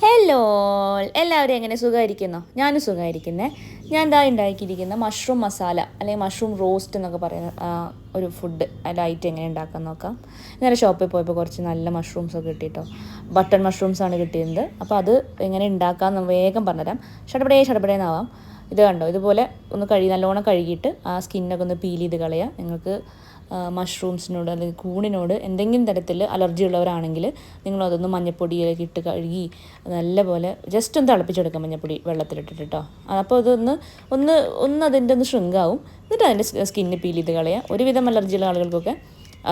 Hello, എല്ലാവരും എങ്ങനെ സുഖമായിരിക്കുന്നോ? ഞാനും സുഖമായിരിക്കുന്നേ. ഞാൻ എന്താ ഉണ്ടാക്കിയിരിക്കുന്ന മഷ്റൂം മസാല അല്ലെങ്കിൽ മഷ്റൂം റോസ്റ്റ് എന്നൊക്കെ പറയുന്ന ഒരു ഫുഡ്, അതിൻ്റെ ഐറ്റം എങ്ങനെ ഉണ്ടാക്കാൻ നോക്കാം. ഇന്നലെ ഷോപ്പിൽ പോയപ്പോൾ കുറച്ച് നല്ല മഷ്റൂംസൊക്കെ കിട്ടിയിട്ടോ. ബട്ടൺ മഷ്റൂംസാണ് കിട്ടിയത്. അപ്പോൾ അത് എങ്ങനെ ഉണ്ടാക്കാമെന്ന് വേഗം പറഞ്ഞുതരാം. ഷടപടേന്നാവാം. ഇത് കണ്ടോ, ഇതുപോലെ ഒന്ന് നല്ലോണം കഴുകിയിട്ട് ആ സ്കിന്നൊക്കെ ഒന്ന് പീൽ ചെയ്ത് കളയുക. നിങ്ങൾക്ക് മഷ്റൂംസിനോട് അല്ലെങ്കിൽ കൂണിനോട് എന്തെങ്കിലും തരത്തിൽ അലർജി ഉള്ളവരാണെങ്കിൽ നിങ്ങളതൊന്ന് മഞ്ഞൾപ്പൊടിയിലേക്ക് ഇട്ട് കഴുകി നല്ലപോലെ ജസ്റ്റ് ഒന്ന് തിളപ്പിച്ചെടുക്കാം മഞ്ഞൾപ്പൊടി വെള്ളത്തിലിട്ടിട്ട് കേട്ടോ. അപ്പോൾ ഒന്ന് അതിൻ്റെ ഒന്ന് ശൃംഗാവും. എന്നിട്ട് അതിൻ്റെ സ്കിന്ന് പീൽ ചെയ്ത് കളയുക. ഒരുവിധം അലർജിയുള്ള ആളുകൾക്കൊക്കെ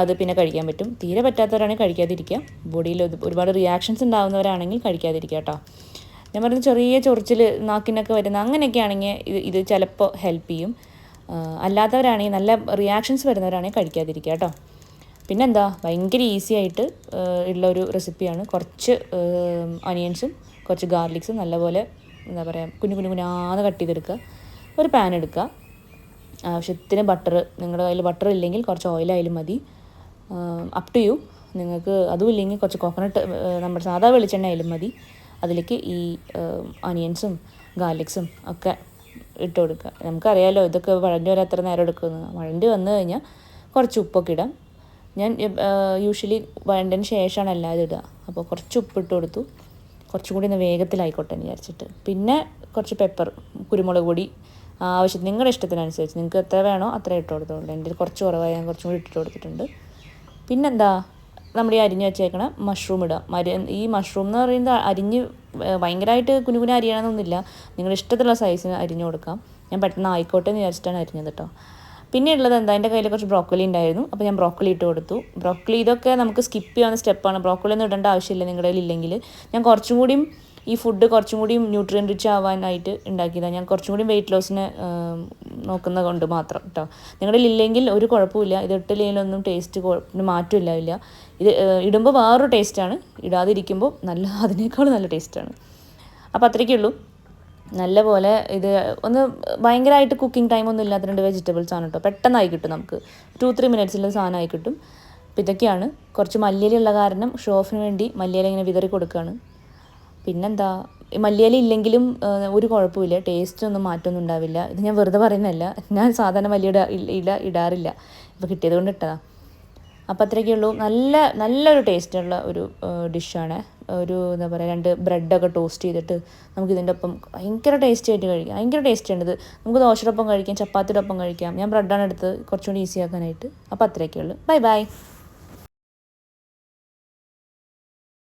അത് പിന്നെ കഴിക്കാൻ പറ്റും. തീരെ പറ്റാത്തവരാണെങ്കിൽ കഴിക്കാതിരിക്കുക. ബോഡിയിൽ ഒരുപാട് റിയാക്ഷൻസ് ഉണ്ടാകുന്നവരാണെങ്കിൽ കഴിക്കാതിരിക്കുക കേട്ടോ. ഞാൻ പറയുന്നത് ചെറിയ ചൊറിച്ചിൽ നാക്കിനൊക്കെ വരുന്ന അങ്ങനെയൊക്കെ ആണെങ്കിൽ ഇത് ചിലപ്പോൾ ഹെൽപ്പ് ചെയ്യും. അല്ലാത്തവരാണെങ്കിൽ നല്ല റിയാക്ഷൻസ് വരുന്നവരാണെങ്കിൽ കഴിക്കാതിരിക്കുക കേട്ടോ. പിന്നെന്താ, ഭയങ്കര ഈസി ആയിട്ട് ഉള്ളൊരു റെസിപ്പിയാണ്. കുറച്ച് ഒനിയൻസും കുറച്ച് ഗാർലിക്സും നല്ലപോലെ എന്താ പറയുക കുഞ്ഞാന്ന് കട്ട് ചെയ്തെടുക്കുക. ഒരു പാൻ എടുക്കുക. ആവശ്യത്തിന് ബട്ടർ, നിങ്ങളുടെ കയ്യിൽ ബട്ടർ ഇല്ലെങ്കിൽ കുറച്ച് ഓയിലായാലും മതി. Up to you. നിങ്ങൾക്ക് അതും ഇല്ലെങ്കിൽ കുറച്ച് കോക്കനട്ട് നമ്മുടെ സാധാ വെളിച്ചെണ്ണ ആയാലും മതി. അതിലേക്ക് ഈ ഒനിയൻസും ഗാർലിക്സും ഒക്കെ ഇട്ട് കൊടുക്കുക. നമുക്കറിയാമല്ലോ ഇതൊക്കെ വഴണ്ടി വരാൻ എത്ര നേരം എടുക്കുന്നത്. വഴണ്ടി വന്നു കഴിഞ്ഞാൽ കുറച്ച് ഉപ്പൊക്കെ ഇടാം. ഞാൻ യൂഷ്വലി വഴണ്ടതിന് ശേഷമാണ് എല്ലാവരും ഇടുക. അപ്പോൾ കുറച്ച് ഉപ്പിട്ട് കൊടുത്തു. കുറച്ചും കൂടി ഒന്ന് വേഗത്തിലായിക്കോട്ടെ എന്ന് വിചാരിച്ചിട്ട്. പിന്നെ കുറച്ച് പെപ്പർ, കുരുമുളക് പൊടി ആവശ്യത്തിന് നിങ്ങളുടെ ഇഷ്ടത്തിനനുസരിച്ച് നിങ്ങൾക്ക് എത്ര വേണോ അത്ര ഇട്ട് കൊടുത്തോളൂ. എൻ്റെ കുറച്ച് കുറവായി, ഞാൻ കുറച്ചും കൂടി ഇട്ടിട്ട് കൊടുത്തിട്ടുണ്ട്. പിന്നെന്താ, നമ്മൾ ഈ അരിഞ്ഞ് വെച്ചേക്കണം മഷ്റൂം ഇടുക. ഈ മഷ്റൂം എന്ന് പറയുന്നത് അരിഞ്ഞ് ഭയങ്കരമായിട്ട് കുനുകുന അരിയണമെന്നൊന്നുമില്ല. നിങ്ങളുടെ ഇഷ്ടത്തിലുള്ള സൈസിന് അരിഞ്ഞു കൊടുക്കാം. ഞാൻ പെട്ടെന്ന് ആയിക്കോട്ടെ എന്ന് വിചാരിച്ചിട്ടാണ് അരിഞ്ഞത് കേട്ടോ. പിന്നെ ഉള്ളത് എന്താ, എൻ്റെ കയ്യിൽ കുറച്ച് ബ്രോക്കലി ഉണ്ടായിരുന്നു. അപ്പോൾ ഞാൻ ബ്രോക്കലി ഇട്ട് കൊടുത്തു. ബ്രോക്കലി ഇതൊക്കെ നമുക്ക് സ്കിപ്പ് ചെയ്യാവുന്ന സ്റ്റെപ്പാണ്. ബ്രോക്കലി ഒന്നും ഇടേണ്ട ആവശ്യമില്ല നിങ്ങളുടെ കയ്യിൽ ഇല്ലെങ്കിൽ. ഞാൻ കുറച്ചും കൂടിയും ഈ ഫുഡ് കുറച്ചും കൂടിയും ന്യൂട്രിയൻ റിച്ച് ആവാനായിട്ട് ഉണ്ടാക്കിയതാണ്. ഞാൻ കുറച്ചും കൂടി വെയിറ്റ് ലോസിന് നോക്കുന്നത് കൊണ്ട് മാത്രം കേട്ടോ. നിങ്ങളുടെ ഇല്ലെങ്കിൽ ഒരു കുഴപ്പമില്ല. ഇത് ഇട്ടില്ലെങ്കിലൊന്നും ടേസ്റ്റ് മാറ്റമില്ല. ഇത് ഇടുമ്പോൾ വേറൊരു ടേസ്റ്റാണ്, ഇടാതിരിക്കുമ്പോൾ അതിനേക്കാൾ നല്ല ടേസ്റ്റാണ്. അപ്പോൾ അത്രയ്ക്കേ ഉള്ളൂ. നല്ലപോലെ ഇത് ഒന്ന് ഭയങ്കരമായിട്ട് കുക്കിംഗ് ടൈമൊന്നും ഇല്ലാത്ത 2 വെജിറ്റബിൾസ് ആണ് കേട്ടോ. പെട്ടെന്നായി കിട്ടും, നമുക്ക് 2-3 മിനിറ്റ്സിൽ സാധനമായി കിട്ടും. അപ്പോൾ ഇതൊക്കെയാണ്. കുറച്ച് മല്ലിയിലുള്ള കാരണം ഷോ ഓഫിന് വേണ്ടി മല്ലിയില ഇങ്ങനെ വിതറി കൊടുക്കുകയാണ്. പിന്നെന്താ, മല്ലിയില ഇല്ലെങ്കിലും ഒരു കുഴപ്പമില്ല, ടേസ്റ്റ് ഒന്നും മാറ്റമൊന്നും ഉണ്ടാവില്ല. ഇത് ഞാൻ വെറുതെ പറയുന്നതല്ല, ഞാൻ സാധാരണ മല്ലിയില ഇടാറില്ല. ഇപ്പോൾ കിട്ടിയത് കൊണ്ട് ഇട്ടതാണ്. അപ്പോൾ അത്രയൊക്കെ ഉള്ളൂ. നല്ലൊരു ടേസ്റ്റുള്ള ഒരു ഡിഷാണ്. എന്താ പറയുക, 2 ബ്രെഡൊക്കെ ടോസ്റ്റ് ചെയ്തിട്ട് നമുക്കിതിൻ്റെ ഒപ്പം ഭയങ്കര ടേസ്റ്റി ആയിട്ട് കഴിക്കാം. ഭയങ്കര ടേസ്റ്റിയാണ് ഇത്. നമുക്ക് ദോശയുടെ ഒപ്പം കഴിക്കാം, ചപ്പാത്തിയുടെ ഒപ്പം കഴിക്കാം. ഞാൻ ബ്രെഡാണ് എടുത്ത് കുറച്ചുകൂടി ഈസി ആക്കാനായിട്ട്. അപ്പോൾ അത്രയൊക്കെ ഉള്ളൂ. ബൈ.